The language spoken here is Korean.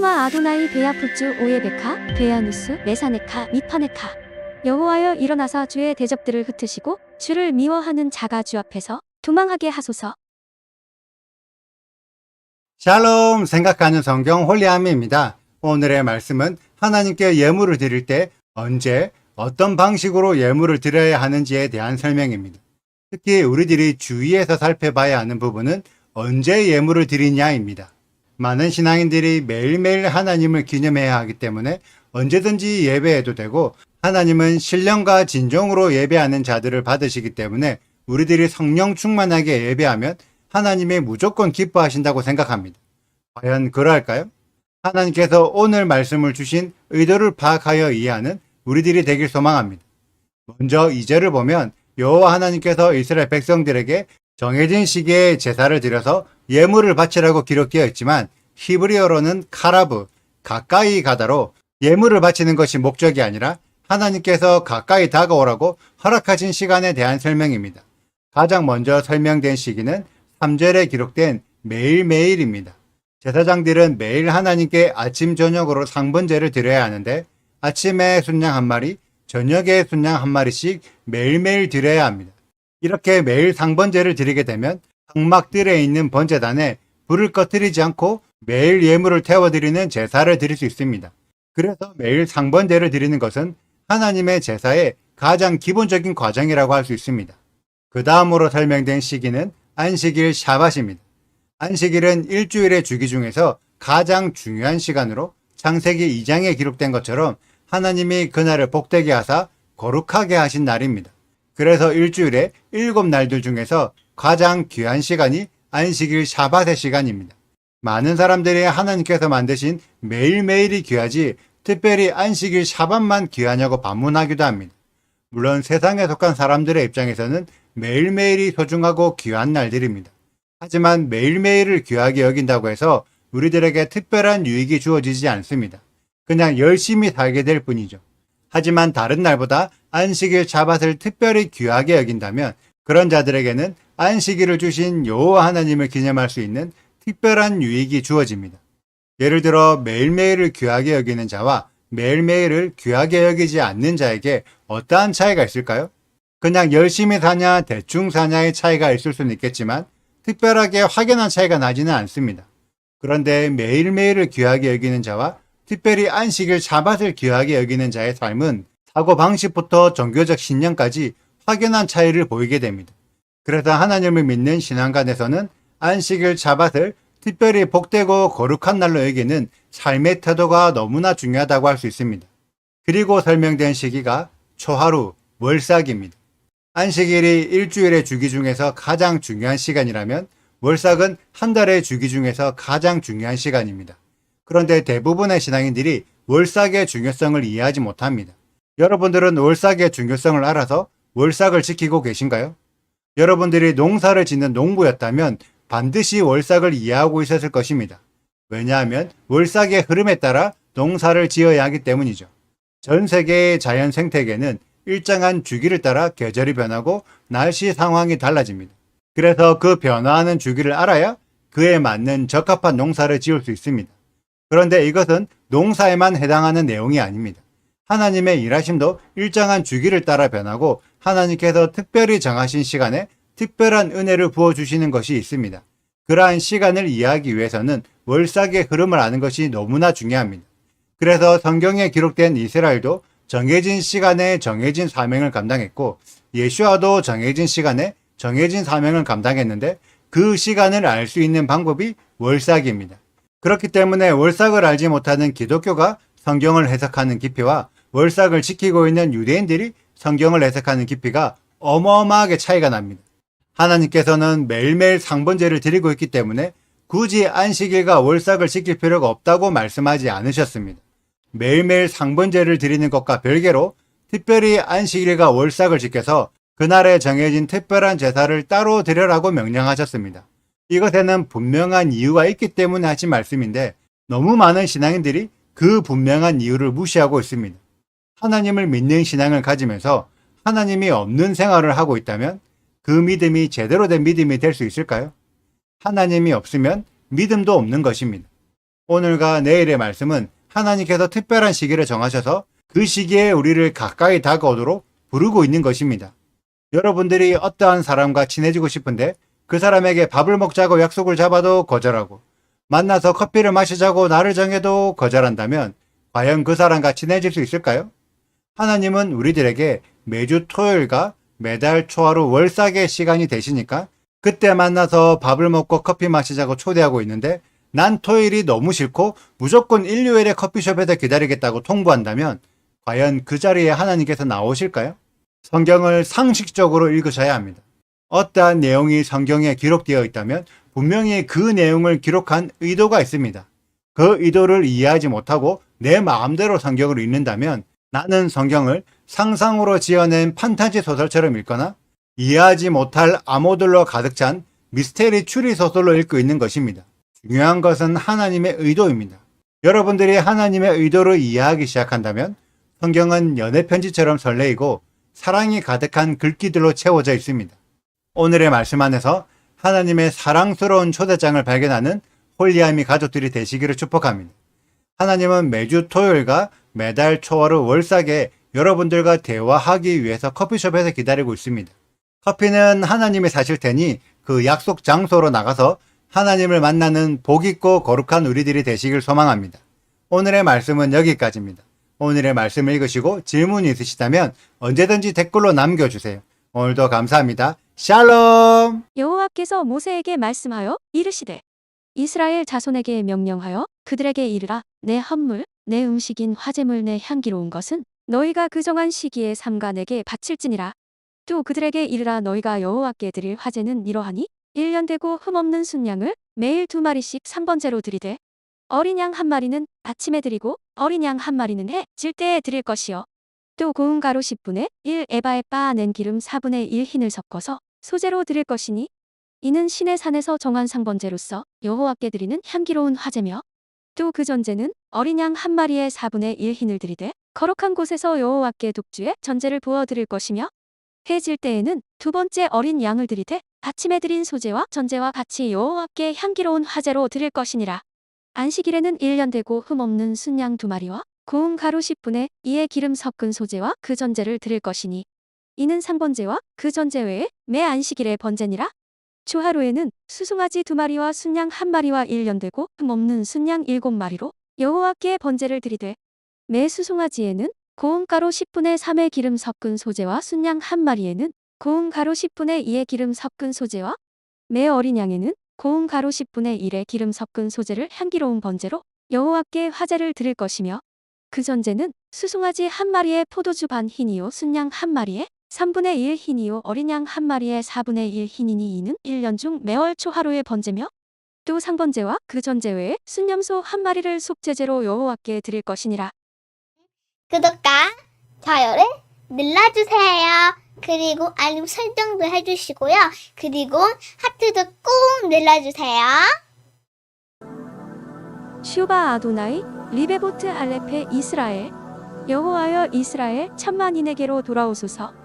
슈마 아도나이 베야푸츠 오예베카 베야누스 메사네카 미파네카. 여호와여 일어나사 주의 대적들을 흩으시고 주를 미워하는 자가 주 앞에서 도망하게 하소서. 샬롬, 생각하는 성경 홀리아미입니다. 오늘의 말씀은 하나님께 예물을 드릴 때 언제 어떤 방식으로 예물을 드려야 하는지에 대한 설명입니다. 특히 우리들이 주의해서 살펴봐야 하는 부분은 언제 예물을 드리냐입니다. 많은 신앙인들이 매일매일 하나님을 기념해야 하기 때문에 언제든지 예배해도 되고, 하나님은 신령과 진정으로 예배하는 자들을 받으시기 때문에 우리들이 성령 충만하게 예배하면 하나님이 무조건 기뻐하신다고 생각합니다. 과연 그럴까요? 하나님께서 오늘 말씀을 주신 의도를 파악하여 이해하는 우리들이 되길 소망합니다. 먼저 2절을 보면 여호와 하나님께서 이스라엘 백성들에게 정해진 시기에 제사를 드려서 예물을 바치라고 기록되어 있지만, 히브리어로는 카라브, 가까이 가다로 예물을 바치는 것이 목적이 아니라 하나님께서 가까이 다가오라고 허락하신 시간에 대한 설명입니다. 가장 먼저 설명된 시기는 3절에 기록된 매일매일입니다. 제사장들은 매일 하나님께 아침 저녁으로 상번제를 드려야 하는데, 아침에 순양 한 마리, 저녁에 순양 한 마리씩 매일매일 드려야 합니다. 이렇게 매일 상번제를 드리게 되면 장막들에 있는 번제단에 불을 꺼뜨리지 않고 매일 예물을 태워드리는 제사를 드릴 수 있습니다. 그래서 매일 상번제를 드리는 것은 하나님의 제사의 가장 기본적인 과정이라고 할 수 있습니다. 그 다음으로 설명된 시기는 안식일 샤밧입니다. 안식일은 일주일의 주기 중에서 가장 중요한 시간으로 창세기 2장에 기록된 것처럼 하나님이 그날을 복되게 하사 거룩하게 하신 날입니다. 그래서 일주일에 7날들 중에서 가장 귀한 시간이 안식일 샤밧의 시간입니다. 많은 사람들이 하나님께서 만드신 매일매일이 귀하지 특별히 안식일 샤밧만 귀하냐고 반문하기도 합니다. 물론 세상에 속한 사람들의 입장에서는 매일매일이 소중하고 귀한 날들입니다. 하지만 매일매일을 귀하게 여긴다고 해서 우리들에게 특별한 유익이 주어지지 않습니다. 그냥 열심히 살게 될 뿐이죠. 하지만 다른 날보다 안식일 샤밧을 특별히 귀하게 여긴다면 그런 자들에게는 안식일을 주신 여호와 하나님을 기념할 수 있는 특별한 유익이 주어집니다. 예를 들어 매일매일을 귀하게 여기는 자와 매일매일을 귀하게 여기지 않는 자에게 어떠한 차이가 있을까요? 그냥 열심히 사냐 대충 사냐의 차이가 있을 수는 있겠지만 특별하게 확연한 차이가 나지는 않습니다. 그런데 매일매일을 귀하게 여기는 자와 특별히 안식일 샤밧을 귀하게 여기는 자의 삶은 사고방식부터 종교적 신념까지 확연한 차이를 보이게 됩니다. 그래서 하나님을 믿는 신앙관에서는 안식일 샤밧을 특별히 복되고 거룩한 날로 여기는 삶의 태도가 너무나 중요하다고 할 수 있습니다. 그리고 설명된 시기가 초하루, 월삭입니다. 안식일이 일주일의 주기 중에서 가장 중요한 시간이라면 월삭은 한 달의 주기 중에서 가장 중요한 시간입니다. 그런데 대부분의 신앙인들이 월삭의 중요성을 이해하지 못합니다. 여러분들은 월삭의 중요성을 알아서 월삭을 지키고 계신가요? 여러분들이 농사를 짓는 농부였다면 반드시 월삭을 이해하고 있었을 것입니다. 왜냐하면 월삭의 흐름에 따라 농사를 지어야 하기 때문이죠. 전 세계의 자연 생태계는 일정한 주기를 따라 계절이 변하고 날씨 상황이 달라집니다. 그래서 그 변화하는 주기를 알아야 그에 맞는 적합한 농사를 지을 수 있습니다. 그런데 이것은 농사에만 해당하는 내용이 아닙니다. 하나님의 일하심도 일정한 주기를 따라 변하고 하나님께서 특별히 정하신 시간에 특별한 은혜를 부어주시는 것이 있습니다. 그러한 시간을 이해하기 위해서는 월삭의 흐름을 아는 것이 너무나 중요합니다. 그래서 성경에 기록된 이스라엘도 정해진 시간에 정해진 사명을 감당했고 예수아도 정해진 시간에 정해진 사명을 감당했는데 그 시간을 알 수 있는 방법이 월삭입니다. 그렇기 때문에 월삭을 알지 못하는 기독교가 성경을 해석하는 깊이와 월삭을 지키고 있는 유대인들이 성경을 해석하는 깊이가 어마어마하게 차이가 납니다. 하나님께서는 매일매일 상번제를 드리고 있기 때문에 굳이 안식일과 월삭을 지킬 필요가 없다고 말씀하지 않으셨습니다. 매일매일 상번제를 드리는 것과 별개로 특별히 안식일과 월삭을 지켜서 그날에 정해진 특별한 제사를 따로 드려라고 명령하셨습니다. 이것에는 분명한 이유가 있기 때문에 하신 말씀인데 너무 많은 신앙인들이 그 분명한 이유를 무시하고 있습니다. 하나님을 믿는 신앙을 가지면서 하나님이 없는 생활을 하고 있다면 그 믿음이 제대로 된 믿음이 될 수 있을까요? 하나님이 없으면 믿음도 없는 것입니다. 오늘과 내일의 말씀은 하나님께서 특별한 시기를 정하셔서 그 시기에 우리를 가까이 다가오도록 부르고 있는 것입니다. 여러분들이 어떠한 사람과 친해지고 싶은데 그 사람에게 밥을 먹자고 약속을 잡아도 거절하고 만나서 커피를 마시자고 날을 정해도 거절한다면 과연 그 사람과 친해질 수 있을까요? 하나님은 우리들에게 매주 토요일과 매달 초하루 월삭의 시간이 되시니까 그때 만나서 밥을 먹고 커피 마시자고 초대하고 있는데 난 토요일이 너무 싫고 무조건 일요일에 커피숍에서 기다리겠다고 통보한다면 과연 그 자리에 하나님께서 나오실까요? 성경을 상식적으로 읽으셔야 합니다. 어떠한 내용이 성경에 기록되어 있다면 분명히 그 내용을 기록한 의도가 있습니다. 그 의도를 이해하지 못하고 내 마음대로 성경을 읽는다면 나는 성경을 상상으로 지어낸 판타지 소설처럼 읽거나 이해하지 못할 암호들로 가득 찬 미스테리 추리 소설로 읽고 있는 것입니다. 중요한 것은 하나님의 의도입니다. 여러분들이 하나님의 의도를 이해하기 시작한다면 성경은 연애편지처럼 설레이고 사랑이 가득한 글귀들로 채워져 있습니다. 오늘의 말씀 안에서 하나님의 사랑스러운 초대장을 발견하는 홀리아미 가족들이 되시기를 축복합니다. 하나님은 매주 토요일과 매달 초하루 월삭에 여러분들과 대화하기 위해서 커피숍에서 기다리고 있습니다. 커피는 하나님이 사실 테니 그 약속 장소로 나가서 하나님을 만나는 복 있고 거룩한 우리들이 되시길 소망합니다. 오늘의 말씀은 여기까지입니다. 오늘의 말씀을 읽으시고 질문이 있으시다면 언제든지 댓글로 남겨주세요. 오늘도 감사합니다. 샬롬! 여호와께서 모세에게 말씀하여 이르시되 이스라엘 자손에게 명령하여 그들에게 이르라. 내 헌물 내 음식인 화제물 내 향기로운 것은 너희가 그 정한 시기에 삼가 내게 바칠지니라. 또 그들에게 이르라. 너희가 여호와께 드릴 화제는 이러하니 1년 되고 흠없는 순양을 매일 2마리씩 3번째로 드리되 어린 양 1마리는 아침에 드리고 어린 양 1마리는 해 질 때에 드릴 것이요. 또 고운 가루 10분의 1 에바에 빻아낸 기름 4분의 1 흰을 섞어서 소재로 드릴 것이니 이는 신의 산에서 정한 상번제로서 여호와께 드리는 향기로운 화제며 또 그 전제는 어린 양 1마리에 4분의 1 흰을 드리되 거룩한 곳에서 여호와께 독주에 전제를 부어 드릴 것이며 해 질 때에는 2번째 어린 양을 드리되 아침에 드린 소제와 전제와 같이 여호와께 향기로운 화제로 드릴 것이니라. 안식일에는 1년 되고 흠없는 순양 2마리와 고운 가루 10분의 2의 기름 섞은 소제와 그 전제를 드릴 것이니 이는 상번제와 그 전제 외에 매 안식일의 번제니라. 초하루에는 수송아지 2마리와 순양 1마리와 1년 되고 흠없는 순양 7마리로 여호와께 번제를 드리되 매 수송아지에는 고운 가루 10분의 3의 기름 섞은 소제와 순양 1마리에는 고운 가루 10분의 2의 기름 섞은 소제와 매 어린 양에는 고운 가루 10분의 1의 기름 섞은 소제를 향기로운 번제로 여호와께 화제를 드릴 것이며 그 전제는 수송아지 1마리에 포도주 반 흰이요 순양 1마리에 3분의 1 흰이요 어린 양 1마리에 4분의 1 흰이니 이는 1년 중 매월 초하루의 번제며 또 상번제와 그 전제 외에 순염소 1마리를 속죄제로 여호와께 드릴 것이니라. 구독과 좋아요를 눌러주세요. 그리고 알림 설정도 해주시고요. 그리고 하트도 꼭 눌러주세요. 슈바 아도나이 리베보트 할레페 이스라엘 여호와여 이스라엘 천만인에게로 돌아오소서.